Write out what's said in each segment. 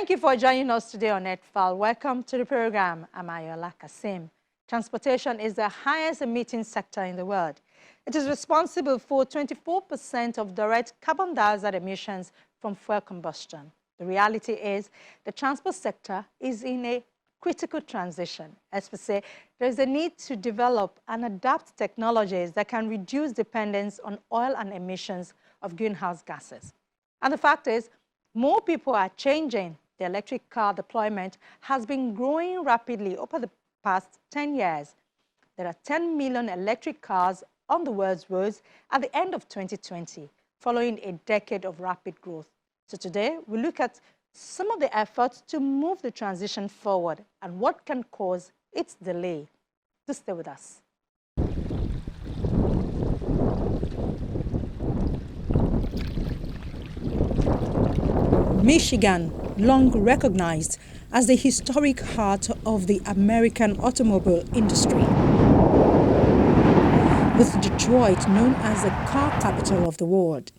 Thank you for joining us today on Earthfile. Welcome to the program. I'm Ayola Kasim. Transportation is the highest emitting sector in the world. It is responsible for 24% of direct carbon dioxide emissions from fuel combustion. The reality is the transport sector is in a critical transition. As we say, there is a need to develop and adapt technologies that can reduce dependence on oil and emissions of greenhouse gases. And the fact is, more people are changing. The electric car deployment has been growing rapidly over the past 10 years. There are 10 million electric cars on the world's roads at the end of 2020, following a decade of rapid growth. So today, we look at some of the efforts to move the transition forward and what can cause its delay. Do stay with us. Michigan, long recognized as the historic heart of the American automobile industry, with Detroit known as the car capital of the world.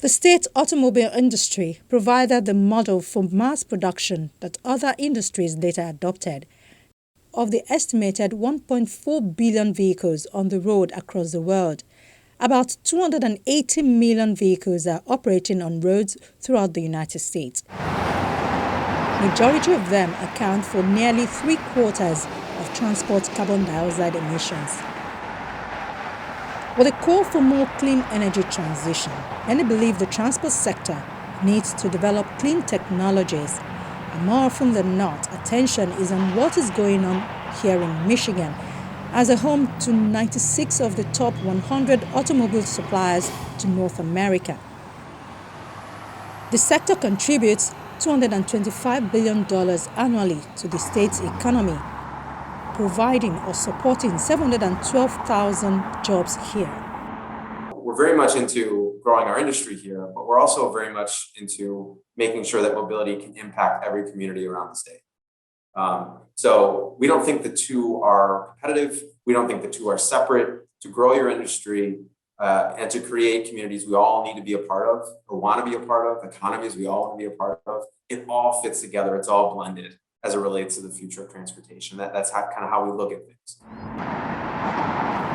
The state's automobile industry provided the model for mass production that other industries later adopted. Of the estimated 1.4 billion vehicles on the road across the world, about 280 million vehicles are operating on roads throughout the United States. Majority of them account for nearly 3/4 of transport carbon dioxide emissions. With a call for more clean energy transition, many believe the transport sector needs to develop clean technologies. And more often than not, attention is on what is going on here in Michigan, as a home to 96 of the top 100 automobile suppliers to North America. The sector contributes $225 billion annually to the state's economy, providing or supporting 712,000 jobs here. We're very much into growing our industry here, but we're also very much into making sure that mobility can impact every community around the state. So we don't think the two are competitive. We don't think the two are separate. To grow your industry and to create communities we all need to be a part of or want to be a part of, economies we all want to be a part of, it all fits together. It's all blended as it relates to the future of transportation. That's kind of how we look at things.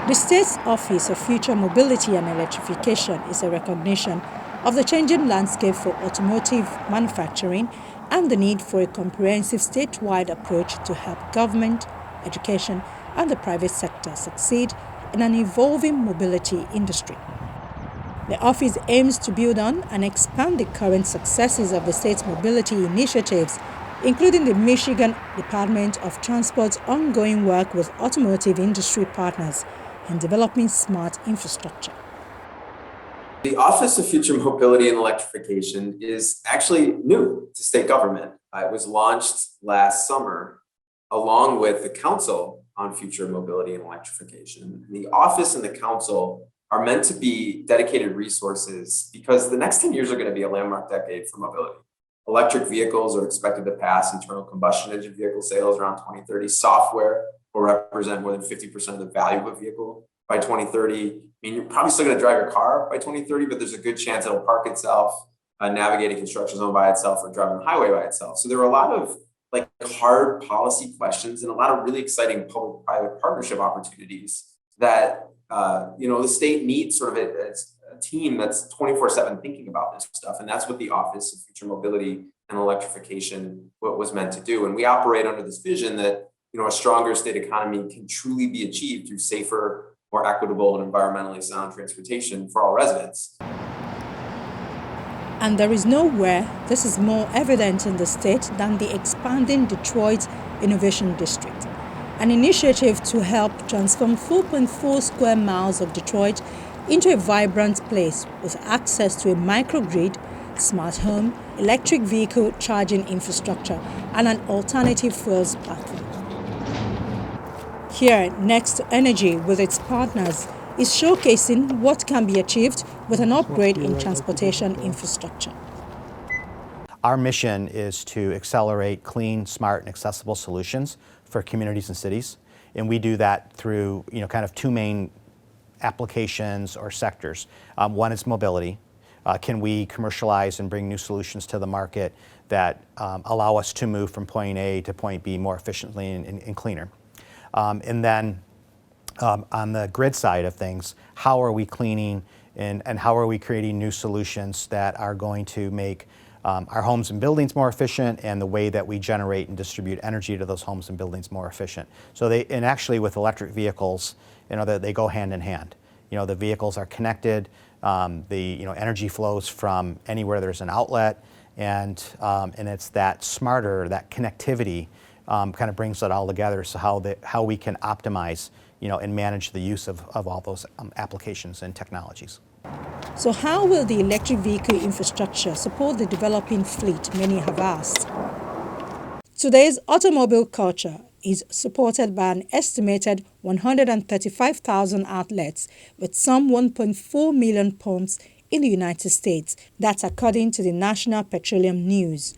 The state's Office of Future Mobility and Electrification is a recognition of the changing landscape for automotive manufacturing and the need for a comprehensive statewide approach to help government, education, and the private sector succeed in an evolving mobility industry. The office aims to build on and expand the current successes of the state's mobility initiatives, including the Michigan Department of Transport's ongoing work with automotive industry partners in developing smart infrastructure. The Office of Future Mobility and Electrification is actually new to state government. It was launched last summer along with the Council on Future Mobility and Electrification. The office and the council are meant to be dedicated resources because the next 10 years are going to be a landmark decade for mobility. Electric vehicles are expected to pass internal combustion engine vehicle sales around 2030. Software will represent more than 50% of the value of a vehicle by 2030. I mean, you're probably still going to drive your car by 2030, but there's a good chance it'll park itself, navigate a construction zone by itself, or drive on the highway by itself. So there are a lot of hard policy questions and a lot of really exciting public-private partnership opportunities that the state needs sort of a team that's 24/7 thinking about this stuff. And that's what the Office of Future Mobility and Electrification was meant to do. And we operate under this vision that a stronger state economy can truly be achieved through safer, more equitable, and environmentally sound transportation for all residents. And there is nowhere this is more evident in the state than the expanding Detroit Innovation District, an initiative to help transform 4.4 square miles of Detroit into a vibrant place with access to a microgrid, smart home, electric vehicle charging infrastructure, and an alternative fuels platform. Here, Next Energy, with its partners, is showcasing what can be achieved with an upgrade in transportation infrastructure. Our mission is to accelerate clean, smart, and accessible solutions for communities and cities. And we do that through, kind of two main applications or sectors. One is mobility. Can we commercialize and bring new solutions to the market that allow us to move from point A to point B more efficiently and cleaner. And then on the grid side of things, how are we cleaning and how are we creating new solutions that are going to make our homes and buildings more efficient and the way that we generate and distribute energy to those homes and buildings more efficient. So and actually with electric vehicles, they go hand in hand. The vehicles are connected, the energy flows from anywhere there's an outlet, and it's that smarter, that connectivity kind of brings it all together. So how we can optimize, and manage the use of all those applications and technologies. So how will the electric vehicle infrastructure support the developing fleet, many have asked? Today's automobile culture is supported by an estimated 135,000 outlets with some 1.4 million pumps in the United States. That's according to the National Petroleum News.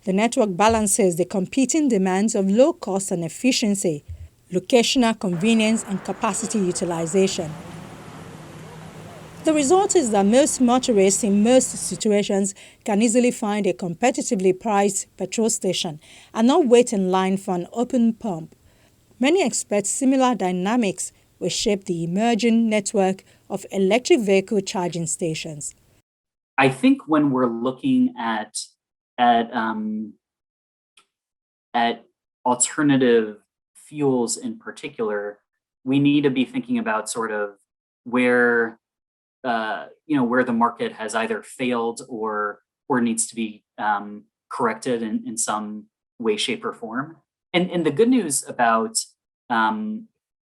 The network balances the competing demands of low cost and efficiency, locational convenience and capacity utilization. The result is that most motorists in most situations can easily find a competitively priced petrol station and not wait in line for an open pump. Many expect similar dynamics will shape the emerging network of electric vehicle charging stations. I think when we're looking at alternative fuels in particular, we need to be thinking about sort of where the market has either failed or needs to be corrected in some way, shape, or form. And the good news about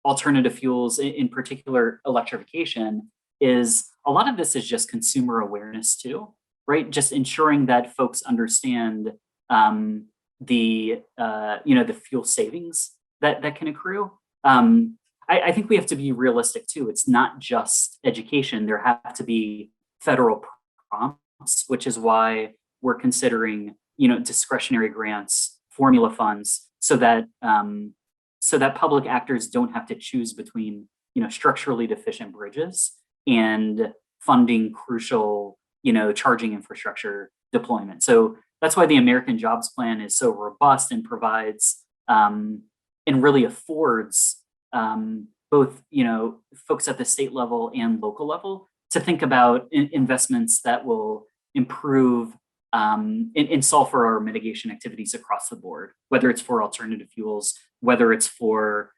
alternative fuels, in particular electrification, is a lot of this is just consumer awareness too, right? Just ensuring that folks understand the fuel savings that can accrue. I think we have to be realistic too. It's not just education. There have to be federal prompts, which is why we're considering, discretionary grants, formula funds, so that public actors don't have to choose between, structurally deficient bridges and funding crucial, charging infrastructure deployment. So that's why the American Jobs Plan is so robust and provides and really affords both, folks at the state level and local level to think about investments that will improve and solve for our mitigation activities across the board, whether it's for alternative fuels, whether it's for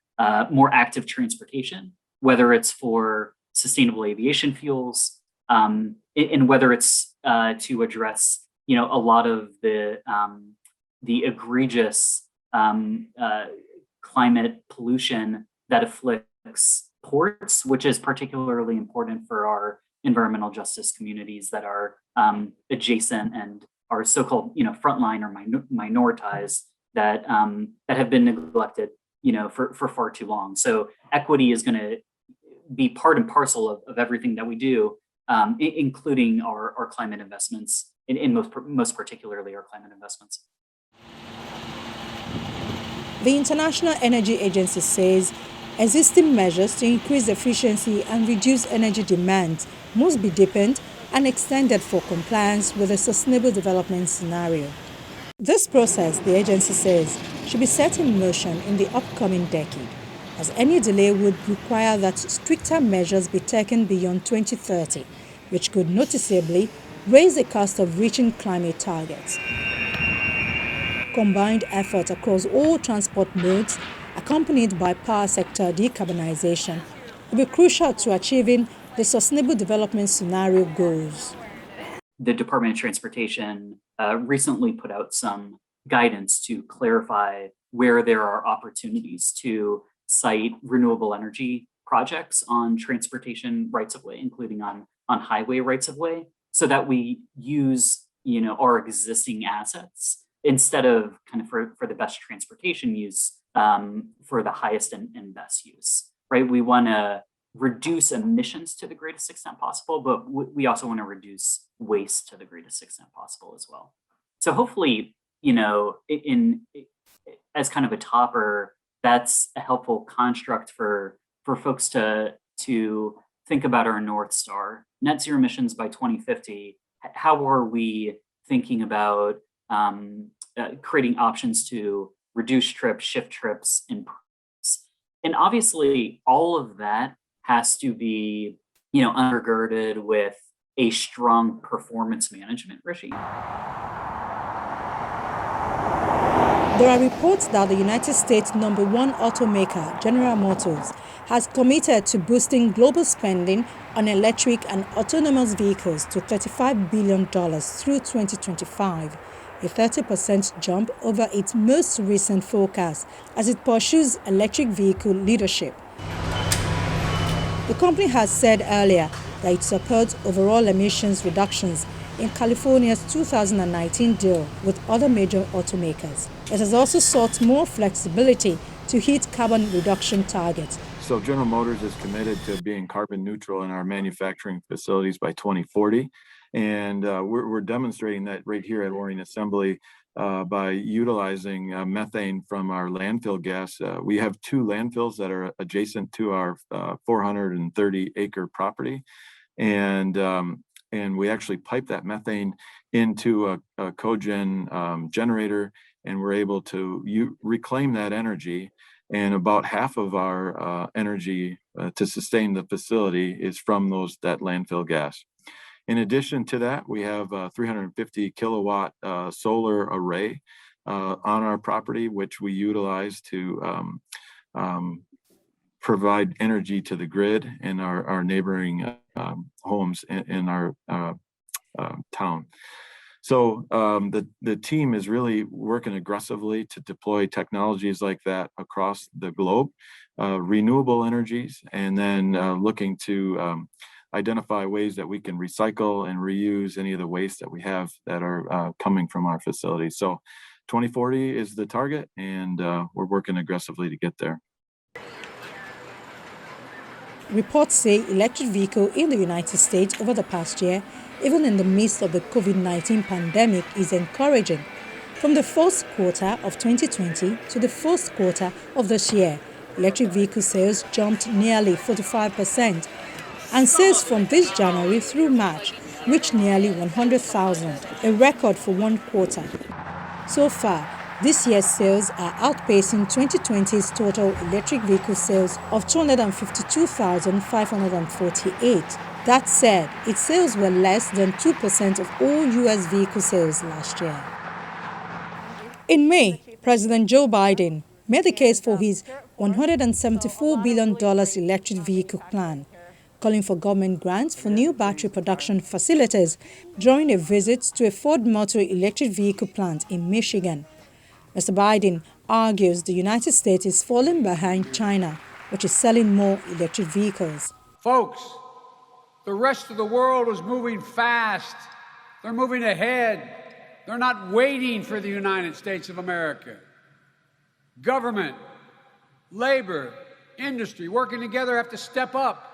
more active transportation, whether it's for sustainable aviation fuels, and whether it's to address, a lot of the egregious climate pollution that afflicts ports, which is particularly important for our environmental justice communities that are adjacent and are so-called, frontline or minoritized that have been neglected, for far too long. So equity is going to be part and parcel of everything that we do, including our climate investments, in most particularly our climate investments. The International Energy Agency says existing measures to increase efficiency and reduce energy demand must be deepened and extended for compliance with the Sustainable Development Scenario. This process, the agency says, should be set in motion in the upcoming decade, as any delay would require that stricter measures be taken beyond 2030, which could noticeably raise the cost of reaching climate targets. Combined effort across all transport modes, accompanied by power sector decarbonization, will be crucial to achieving the Sustainable Development Scenario goals. The Department of Transportation recently put out some guidance to clarify where there are opportunities to site renewable energy projects on transportation rights-of-way, including on highway rights-of-way, so that we use, our existing assets instead of kind of for the best transportation use, for the highest and best use, right? We want to reduce emissions to the greatest extent possible, but we also want to reduce waste to the greatest extent possible as well. So hopefully, as kind of a topper, that's a helpful construct for folks to think about our North Star. Net zero emissions by 2050. How are we thinking about creating options to reduce trips, shift trips, and price. And obviously, all of that has to be, undergirded with a strong performance management regime. There are reports that the United States' #1 automaker, General Motors, has committed to boosting global spending on electric and autonomous vehicles to $35 billion through 2025, a 30% jump over its most recent forecast as it pursues electric vehicle leadership. The company has said earlier that it supports overall emissions reductions in California's 2019 deal with other major automakers. It has also sought more flexibility to hit carbon reduction targets. So General Motors is committed to being carbon neutral in our manufacturing facilities by 2040. And we're demonstrating that right here at Orion Assembly by utilizing methane from our landfill gas. We have 2 landfills that are adjacent to our 430-acre property. And we actually pipe that methane into a cogen generator, and we're able to reclaim that energy. And about half of our energy to sustain the facility is from that landfill gas. In addition to that, we have a 350 kilowatt solar array on our property, which we utilize to provide energy to the grid in our neighboring homes in our town. So the team is really working aggressively to deploy technologies like that across the globe, renewable energies, and then looking to identify ways that we can recycle and reuse any of the waste that we have that are coming from our facilities. So 2040 is the target, and we're working aggressively to get there. Reports say electric vehicle in the United States over the past year, even in the midst of the COVID-19 pandemic, is encouraging. From the first quarter of 2020 to the first quarter of this year, electric vehicle sales jumped nearly 45%, and sales from this January through March reached nearly 100,000, a record for one quarter. So far, this year's sales are outpacing 2020's total electric vehicle sales of 252,548. That said, its sales were less than 2% of all U.S. vehicle sales last year. In May, President Joe Biden made the case for his $174 billion electric vehicle plan, calling for government grants for new battery production facilities during a visit to a Ford Motor electric vehicle plant in Michigan. Mr. Biden argues the United States is falling behind China, which is selling more electric vehicles. Folks, the rest of the world is moving fast. They're moving ahead. They're not waiting for the United States of America. Government, labor, industry working together have to step up.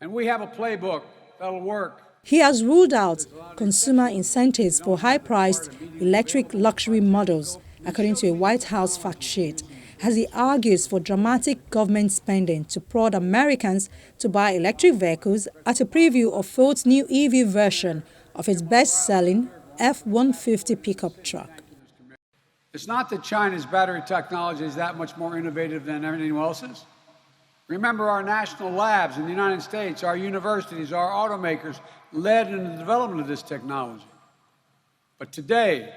And we have a playbook that'll work. He has ruled out consumer incentives for high-priced electric luxury models, according to a White House fact sheet, as he argues for dramatic government spending to prod Americans to buy electric vehicles at a preview of Ford's new EV version of its best-selling F-150 pickup truck. It's not that China's battery technology is that much more innovative than anyone else's. Remember, our national labs in the United States, our universities, our automakers led in the development of this technology. But today,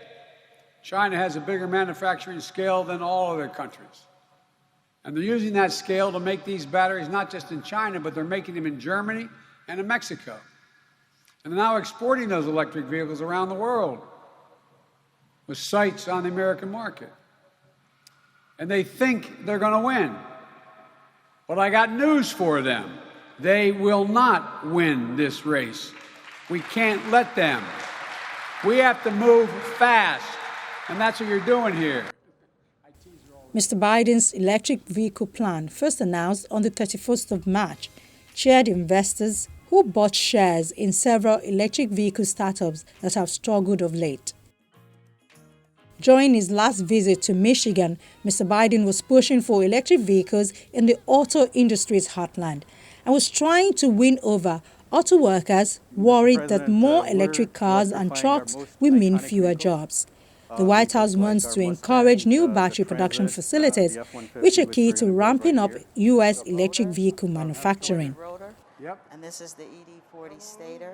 China has a bigger manufacturing scale than all other countries. And they're using that scale to make these batteries not just in China, but they're making them in Germany and in Mexico. And they're now exporting those electric vehicles around the world with sights on the American market. And they think they're going to win. But I got news for them. They will not win this race. We can't let them. We have to move fast, and that's what you're doing here. Mr. Biden's electric vehicle plan, first announced on the 31st of March, cheered investors who bought shares in several electric vehicle startups that have struggled of late. During his last visit to Michigan, Mr. Biden was pushing for electric vehicles in the auto industry's heartland and was trying to win over Auto workers worried that more electric cars and trucks will mean fewer jobs. The White House wants to encourage new battery production facilities, which are key to ramping up U.S. electric vehicle manufacturing. And this is the ED40 stator.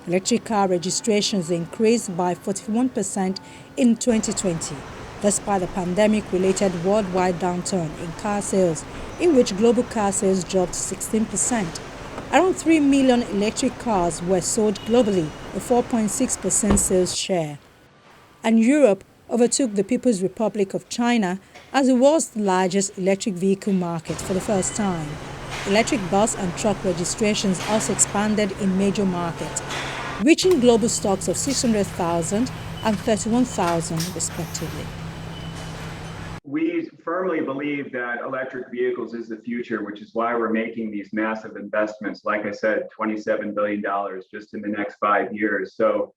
Electric car registrations increased by 41% in 2020, despite the pandemic-related worldwide downturn in car sales, in which global car sales dropped 16%. Around 3 million electric cars were sold globally, a 4.6% sales share. And Europe overtook the People's Republic of China as the world's largest electric vehicle market for the first time. Electric bus and truck registrations also expanded in major markets, reaching global stocks of 600,000 and 31,000 respectively. We firmly believe that electric vehicles is the future, which is why we're making these massive investments. Like I said, $27 billion just in the next 5 years. So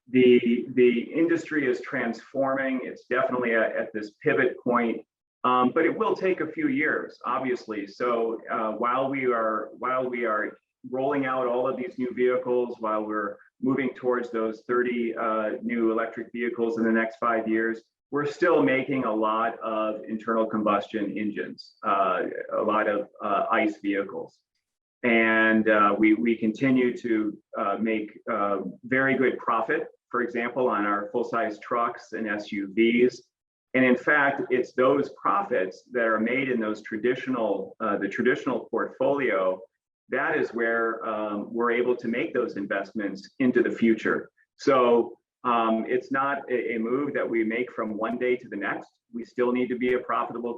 the industry is transforming. It's definitely at this pivot point, but it will take a few years, obviously. So while we are rolling out all of these new vehicles, while we're moving towards those 30 new electric vehicles in the next 5 years, we're still making a lot of internal combustion engines, a lot of ICE vehicles. And we continue to make very good profit, for example, on our full-size trucks and SUVs. And in fact, it's those profits that are made in those the traditional portfolio, that is where we're able to make those investments into the future. So it's not a move that we make from one day to the next. We still need to be a profitable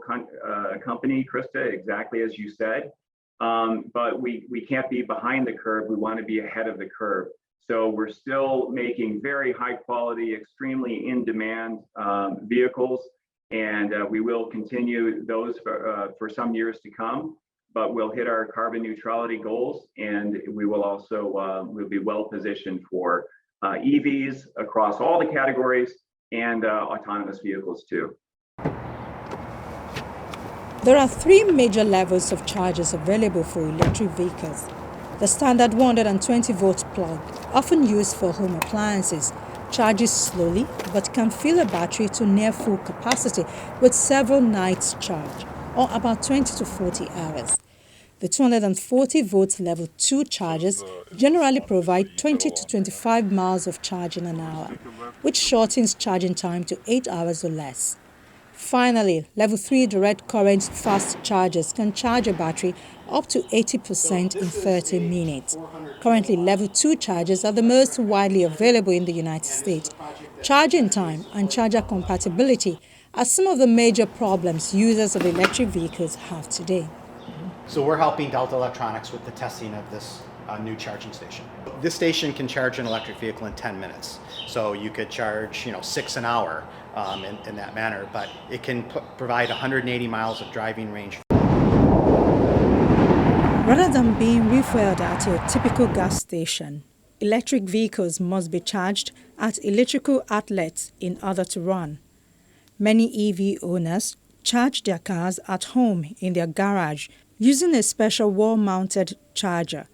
company, Krista, exactly as you said. But we can't be behind the curve. We want to be ahead of the curve. So we're still making very high quality, extremely in demand vehicles. And we will continue those for some years to come. But we'll hit our carbon neutrality goals, and we will also we'll be well positioned for EVs across all the categories and autonomous vehicles too. There are 3 major levels of chargers available for electric vehicles. The standard 120-volt plug, often used for home appliances, charges slowly but can fill a battery to near full capacity with several nights charge, or about 20 to 40 hours. The 240-volt level 2 chargers generally provide 20 to 25 miles of charge in an hour, which shortens charging time to 8 hours or less. Finally, level 3 direct current fast chargers can charge a battery up to 80% in 30 minutes. Currently, level 2 chargers are the most widely available in the United States. Charging time and charger compatibility are some of the major problems users of electric vehicles have today. So we're helping Delta Electronics with the testing of this new charging station. This station can charge an electric vehicle in 10 minutes. So you could charge, 6 an hour in that manner, but it can provide 180 miles of driving range. Rather than being refueled at your typical gas station, electric vehicles must be charged at electrical outlets in order to run. Many EV owners charge their cars at home in their garage using a special wall-mounted charger.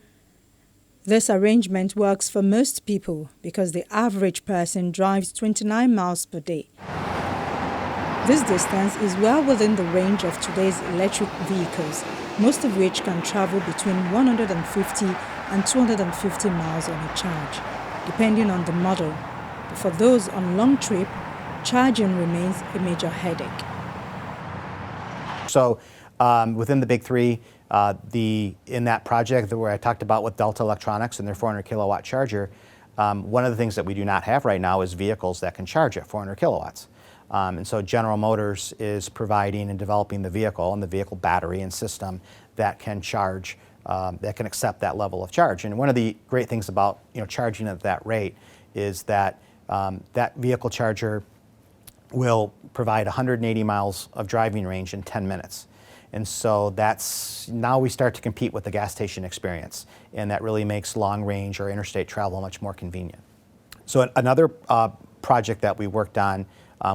This arrangement works for most people because the average person drives 29 miles per day. This distance is well within the range of today's electric vehicles, most of which can travel between 150 and 250 miles on a charge, depending on the model. But for those on long trip, charging remains a major headache. So within the big 3, in that project where I talked about with Delta Electronics and their 400 kilowatt charger, one of the things that we do not have right now is vehicles that can charge at 400 kilowatts. And so General Motors is providing and developing the vehicle and the vehicle battery and system that can charge, that can accept that level of charge. And one of the great things about charging at that rate is that that vehicle charger will provide 180 miles of driving range in 10 minutes. And so now we start to compete with the gas station experience, and that really makes long range or interstate travel much more convenient. So another project that we worked on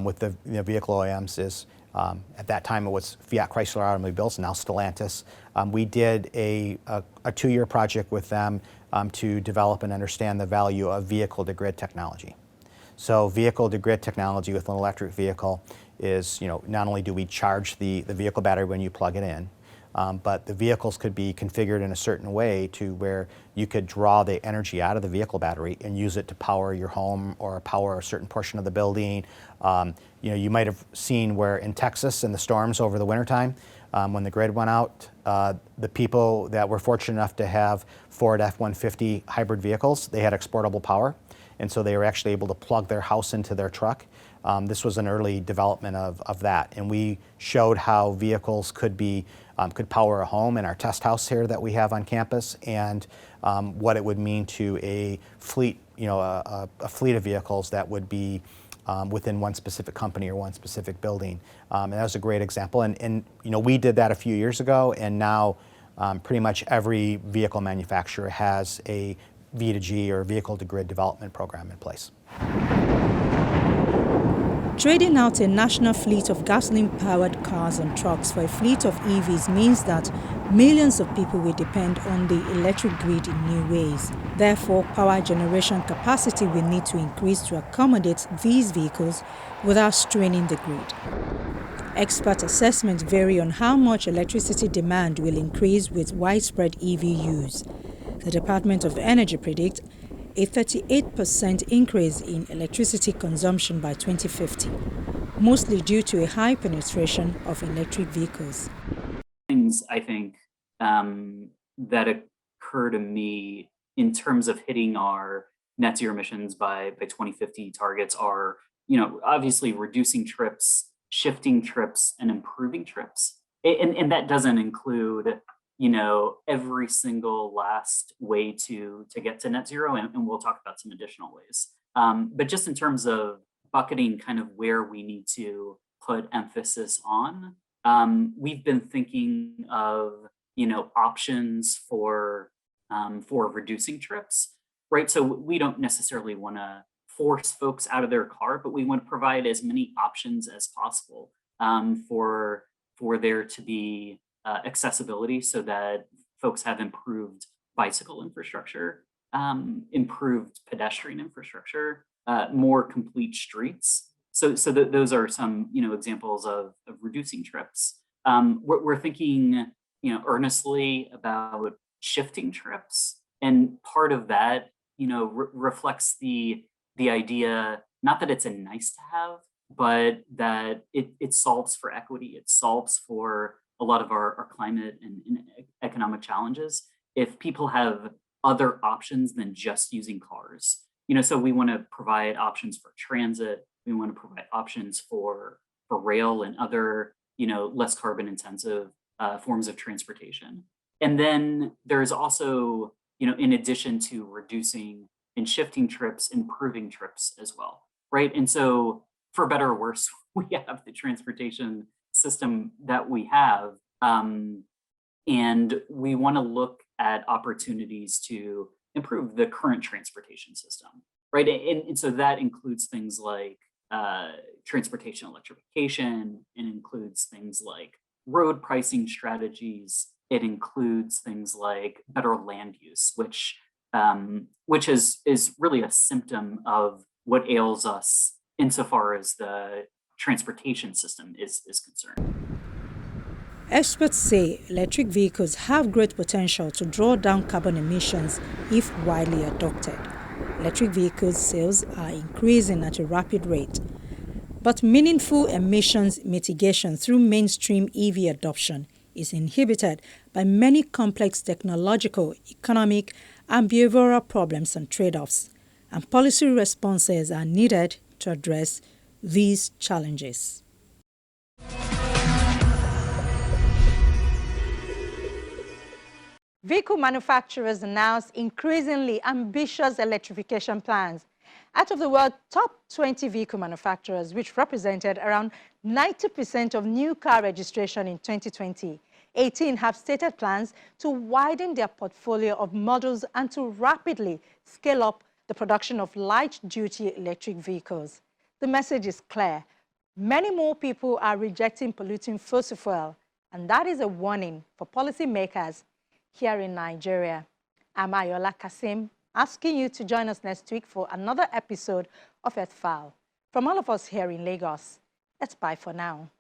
with the vehicle OEMs is At that time, it was Fiat Chrysler Automobiles, now Stellantis. We did a 2-year project with them to develop and understand the value of vehicle-to-grid technology. So vehicle-to-grid technology with an electric vehicle is, not only do we charge the vehicle battery when you plug it in, but the vehicles could be configured in a certain way to where you could draw the energy out of the vehicle battery and use it to power your home or power a certain portion of the building. You might have seen where in Texas in the storms over the wintertime, when the grid went out, the people that were fortunate enough to have Ford F-150 hybrid vehicles, they had exportable power. And so they were actually able to plug their house into their truck. This was an early development of that. And we showed how vehicles could power a home in our test house here that we have on campus, and what it would mean to a fleet, a fleet of vehicles that would be within one specific company or one specific building. And that was a great example. And we did that a few years ago, and now pretty much every vehicle manufacturer has a V2G or vehicle-to-grid development program in place. Trading out a national fleet of gasoline-powered cars and trucks for a fleet of EVs means that millions of people will depend on the electric grid in new ways. Therefore, power generation capacity will need to increase to accommodate these vehicles without straining the grid. Expert assessments vary on how much electricity demand will increase with widespread EV use. The Department of Energy predicts a 38% increase in electricity consumption by 2050, mostly due to a high penetration of electric vehicles. Things I think that occur to me in terms of hitting our net zero emissions by 2050 targets are, obviously reducing trips, shifting trips, and improving trips. And that doesn't include every single last way to get to net zero, and we'll talk about some additional ways. But just in terms of bucketing kind of where we need to put emphasis on, we've been thinking of, options for reducing trips, right? So we don't necessarily want to force folks out of their car, but we want to provide as many options as possible for there to be accessibility, so that folks have improved bicycle infrastructure, improved pedestrian infrastructure, more complete streets. So those are some examples of reducing trips. We're thinking earnestly about shifting trips, and part of that reflects the idea, not that it's a nice to have, but that it solves for equity. It solves for a lot of our climate and economic challenges if people have other options than just using cars. So we want to provide options for transit. We want to provide options for rail and other, less carbon intensive forms of transportation. And then there's also, in addition to reducing and shifting trips, improving trips as well, right? And so for better or worse, we have the transportation system that we have, and we want to look at opportunities to improve the current transportation system, right? And so that includes things like transportation electrification. It includes things like road pricing strategies. It includes things like better land use, which is really a symptom of what ails us insofar as the transportation system is concerned. Experts say electric vehicles have great potential to draw down carbon emissions if widely adopted. Electric vehicle sales are increasing at a rapid rate. But meaningful emissions mitigation through mainstream EV adoption is inhibited by many complex technological, economic, and behavioral problems and trade-offs, and policy responses are needed to address these challenges. Vehicle manufacturers announce increasingly ambitious electrification plans. Out of the world's top 20 vehicle manufacturers, which represented around 90% of new car registration in 2020, 18 have stated plans to widen their portfolio of models and to rapidly scale up the production of light-duty electric vehicles. The message is clear. Many more people are rejecting polluting fossil fuel, and that is a warning for policymakers here in Nigeria. I'm Ayola Kasim, asking you to join us next week for another episode of Earthfile. From all of us here in Lagos, let's bye for now.